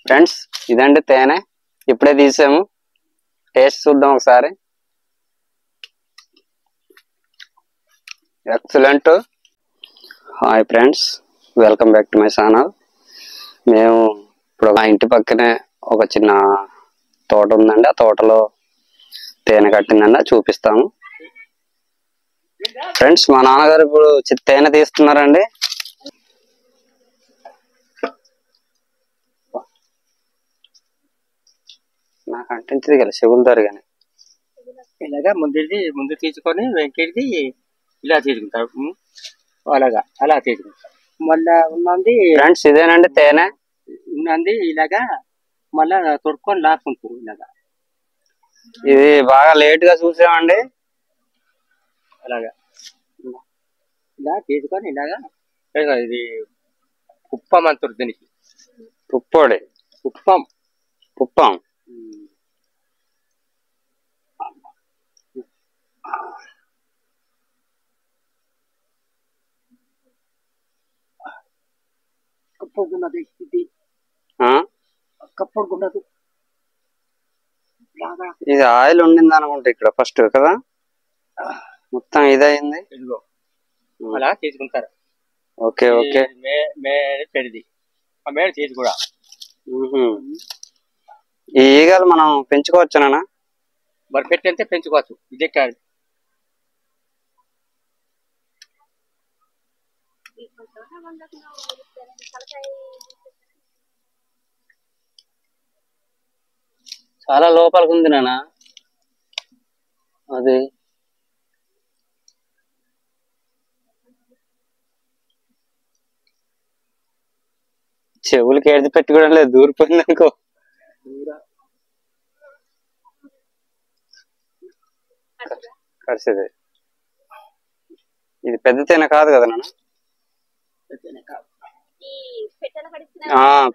Friends ఇదండి తేనె ఇప్పుడే తీసాము టేస్ట్ చూద్దాం ఒకసారి excellent hi friends welcome back to my channel మేము ఇప్పుడు మా ఇంటి పక్కనే ఒక చిన్న తోట ఉందండి ఆ తోటలో తేనె కట్టిందండి చూపిస్తాము ఫ్రెండ్స్ మా నాన్నగారు ఇప్పుడు తేనె తీస్తున్నారండి నాకు అంటించింది కదా చెవులుతారు కానీ ఇలాగా ముందు తీసుకొని వెంకటిది ఇలా తీసుకుంటారు అలాగా అలా తీసుకుంటారు మళ్ళా ఉన్నది ఫ్రెండ్స్ ఇదేనండి తేనె ఉన్నది ఇలాగా మళ్ళా తొడుక్కొని లాక్కుంటారు ఇలాగా ఇది బాగా లేట్ గా చూసామండి అలాగా ఇలా తీసుకొని ఇలాగా ఇది కుప్పం అంటారు దీనికి పుప్పొడి కుప్పం పుప్పం కప్పడుకున్నది ఇది కప్పడుకున్నది ఇది ఆయిల్ ఉండింది అనుకుంటా ఇక్కడ ఫస్ట్ కదా మొత్తం ఇదయింది ఇదిగో అలా తీసుకుంటారు ఓకే ఓకే పెడిది ఆ మేడ చేసి కూడా ఈ ఈగలు మనం పెంచుకోవచ్చునా మరి పెట్టి అంటే పెంచుకోవచ్చు ఇదే కాదు చాలా లోపలికి ఉంది నాన్న అది చెవులకి ఏది పెట్టుకోవడం లేదు దూరిపోయింది అనుకో కరిసేది ఇది పెద్ద తేనె కాదు కదా నాన్న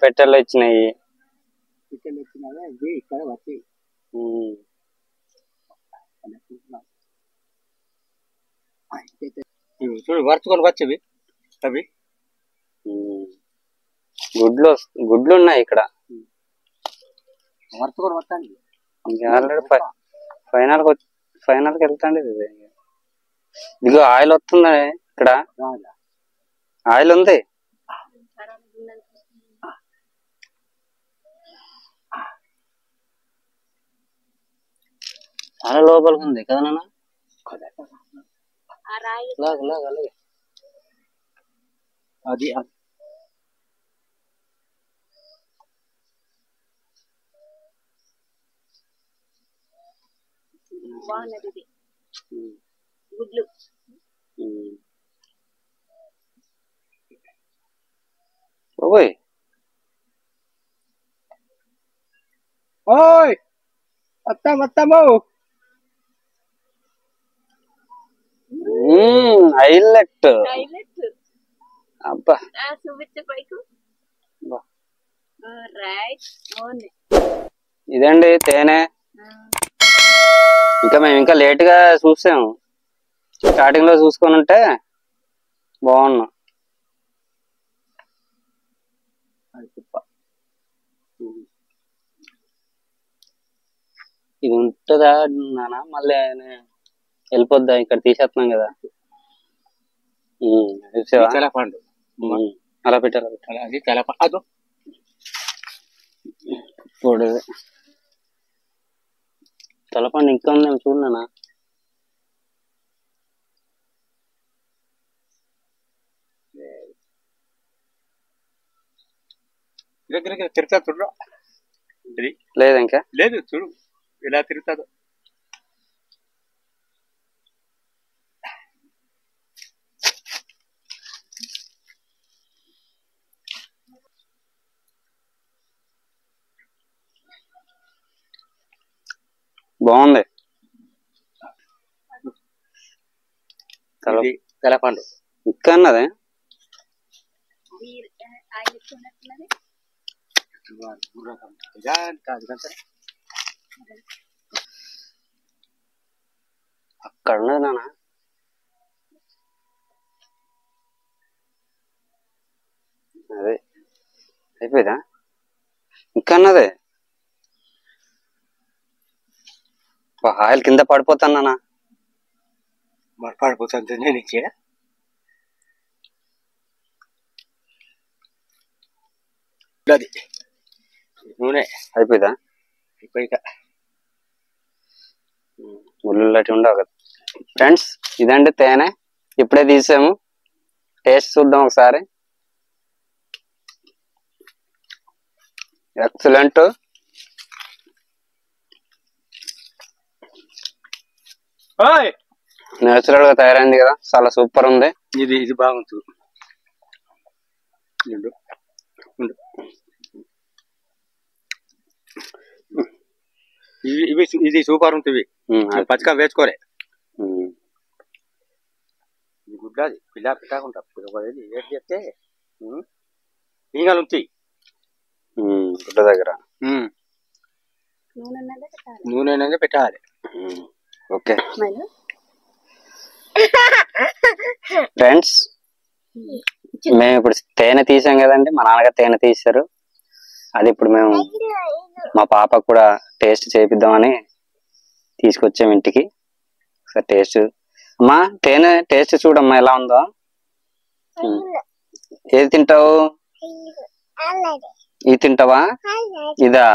పెట్టెల్లో ఇచ్చినాయి ఇక్కడ వచ్చి చూడు మర్చుకొని వచ్చేవి అవి గుడ్లు ఉన్నాయి ఇక్కడ మర్చుకొని వస్తాను ఆల్రెడీ ఫైనల్కి వెళ్తాండి ఇది ఇదిగో ఆయిల్ వస్తుంది ఇక్కడ ఆయిల్ ఉంది చాలా లోపలికి ఉంది కదా నాన్న అలాగే అది బాగున్నది గుడ్లు ఓయ్ ఓయ్ వస్తాము హైలైట్ అబ్బా చూపించే పైకు రైట్ ఇదండి తేనె మేము లేట్ గా చూసాము స్టార్టింగ్ లో చూసుకొని ఉంటే బాగున్నా ఇది ఉంటుందా నాన్న మళ్ళీ వెళ్ళిపోద్దా ఇక్కడ తీసేస్తున్నాం కదా తెలపండు అలా పెట్టారు అది తెలపండు ఇప్పుడు తెలపండి ఇంకా ఉందేమో చూడనా తిరుగుతా చూడు లేదు ఇంకా లేదు చూడు ఎలా తిరుగుతాదో బాగుంది తెలపండు ఇంకా అన్నదే అక్కడ ఉన్నది నాన్న అదే అయిపోయిందా ఇంకా అన్నదే ఆయిల్ కింద పడిపోతానా మరి పడిపోతుంది నేను ఇచ్చే అది నూనె అయిపోయిందా అయిపోయిక ముళ్ళుల్లటి ఉండవు కదా ఫ్రెండ్స్. ఇదండి తేనె, ఇప్పుడే తీసాము. టేస్ట్ చూద్దాం ఒకసారి. ఎక్సలెంట్. నేచురల్ గా తయారైంది కదా, చాలా సూపర్ ఉంది. ఇది బాగుంటుంది. ఇది సూపర్ ఉంటుంది. పచ్చగా వేసుకోలే గుడ్డాది పిల్ల పెట్టకుండా ఏం చేస్తే ఈగలు ఉంటాయి గుడ్డ దగ్గర. నూనె అనేది పెట్టాలి. ఓకే ఫ్రెండ్స్, మేము ఇప్పుడు తేనె తీసాం కదండి. మా నాన్నగారు తేనె తీశారు. అది ఇప్పుడు మేము మా పాపకు కూడా టేస్ట్ చేపిద్దామని తీసుకొచ్చాము ఇంటికి. ఒకసారి టేస్ట్ అమ్మా, తేనె టేస్ట్ చూడమ్మా ఎలా ఉందో. ఏది తింటావు? ఇది తింటావా? ఇదా?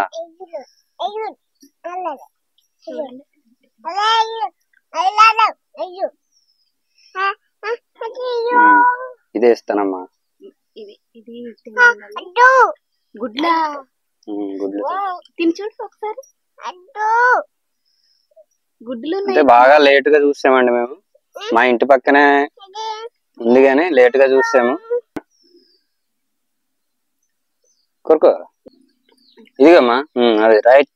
ఇదే ఇస్తానమ్మా. గుడ్ల గుడ్లు తిని చూడు ఒకసారి. గుడ్లు అంటే బాగా లేట్ గా చూసామండి మేము. మా ఇంటి పక్కనే ఉంది కానీ లేట్ గా చూసాము. కొరుకో ఇదిగమ్మా. అది రైట్.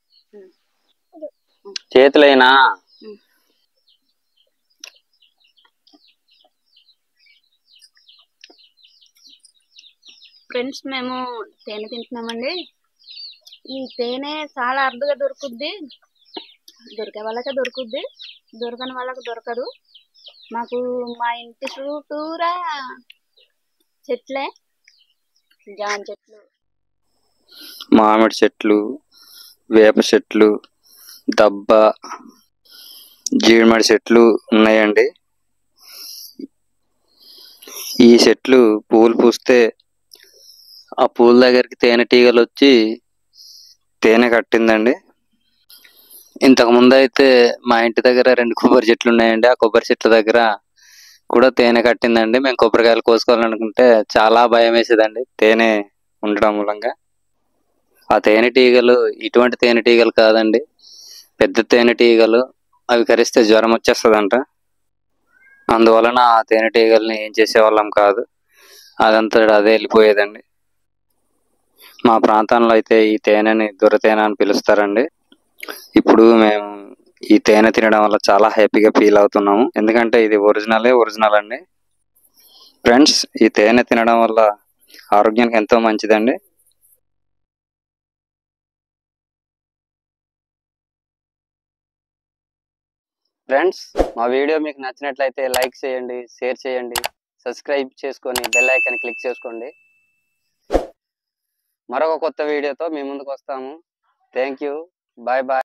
చేతులైనా ఫ్రెండ్స్, మేము తేనె తింటున్నామండి. ఈ తేనె చాలా అరుదుగా దొరుకుద్ది. దొరికే వాళ్ళకే దొరుకుద్ది, దొరకని వాళ్ళకి దొరకదు. మాకు మా ఇంటి చుట్టూరా చెట్లే, జామ చెట్లు, మామిడి చెట్లు, వేప చెట్లు, దబ్బ, జీడిమడి చెట్లు ఉన్నాయండి. ఈ చెట్లు పూలు పూస్తే ఆ పూల దగ్గరికి తేనెటీగలు వచ్చి తేనె కట్టిందండి. ఇంతకు ముందు అయితే మా ఇంటి దగ్గర 2 కొబ్బరి చెట్లు ఉన్నాయండి. ఆ కొబ్బరి చెట్ల దగ్గర కూడా తేనె కట్టిందండి. మేము కొబ్బరికాయలు కోసుకోవాలనుకుంటే చాలా భయం వేసేదండి తేనె ఉండడం మూలంగా. ఆ తేనెటీగలు ఇటువంటి తేనెటీగలు కాదండి, పెద్ద తేనెటీగలు. అవి కరిస్తే జ్వరం వచ్చేస్తుందంట. అందువలన ఆ తేనెటీగల్ని ఏం చేసేవాళ్ళం కాదు, అదంతా అదే వెళ్ళిపోయేదండి. మా ప్రాంతంలో అయితే ఈ తేనెని దొరతేనె అని పిలుస్తారండి. ఇప్పుడు మేము ఈ తేనె తినడం వల్ల చాలా హ్యాపీగా ఫీల్ అవుతున్నాము. ఎందుకంటే ఇది ఒరిజినల్ అండి. ఫ్రెండ్స్, ఈ తేనె తినడం వల్ల ఆరోగ్యానికి ఎంతో మంచిదండి. ఫ్రెండ్స్, మా వీడియో మీకు నచ్చినట్లయితే లైక్ చేయండి, షేర్ చేయండి, సబ్స్క్రైబ్ చేసుకొని బెల్ ఐకాన్ క్లిక్ చేసుకోండి. మరొక కొత్త వీడియోతో మీ ముందుకు వస్తాము. Thank you. Bye bye.